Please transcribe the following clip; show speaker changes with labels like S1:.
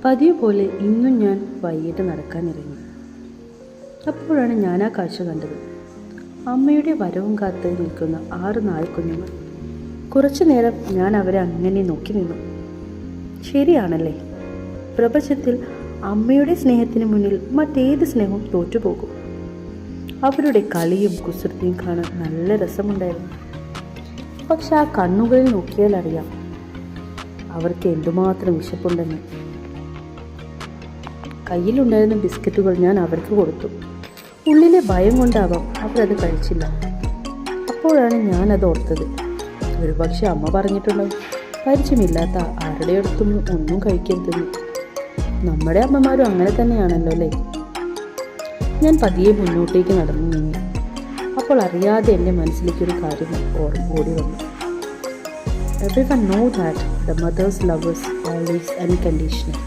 S1: പതിവ് പോലെ ഇന്നും ഞാൻ വൈകിട്ട് നടക്കാനിറങ്ങി. അപ്പോഴാണ് ഞാൻ ആ കാഴ്ച കണ്ടത്. അമ്മയുടെ വരവും കാത്ത് നിൽക്കുന്ന 6 നായ്ക്കുഞ്ഞുങ്ങൾ. കുറച്ചു നേരം ഞാൻ അവരെ അങ്ങനെ നോക്കി നിന്നു. ശരിയാണല്ലേ, പ്രപഞ്ചത്തിൽ അമ്മയുടെ സ്നേഹത്തിന് മുന്നിൽ മറ്റേത് സ്നേഹവും തോറ്റുപോകും. അവരുടെ കളിയും കുസൃതിയും കാണാൻ നല്ല രസമുണ്ടായിരുന്നു. പക്ഷെ ആ കണ്ണുകളിൽ നോക്കിയാൽ അറിയാം അവർക്ക് എന്തുമാത്രം വിശപ്പുണ്ടെന്ന്. കയ്യിലുണ്ടായിരുന്ന ബിസ്ക്കറ്റുകൾ ഞാൻ അവർക്ക് കൊടുത്തു. ഉള്ളിലെ ഭയം കൊണ്ടാവാം അവരത് കഴിച്ചില്ല. അപ്പോഴാണ് ഞാനത് ഓർത്തത്. ഒരുപക്ഷെ അമ്മ പറഞ്ഞിട്ടുണ്ടാവും, പരിചയമില്ലാത്ത ആരുടെ അടുത്തും ഒന്നും കഴിക്കരുതെന്ന്. നമ്മുടെ അമ്മമാരും അങ്ങനെ തന്നെയാണല്ലോ അല്ലേ. ഞാൻ പതിയെ മുന്നോട്ടേക്ക് നടന്നു നീങ്ങി. അപ്പോൾ അറിയാതെ എൻ്റെ മനസ്സിലേക്കൊരു കാര്യം ഓടി വന്നു. Everyone know that the mother's love is always unconditional.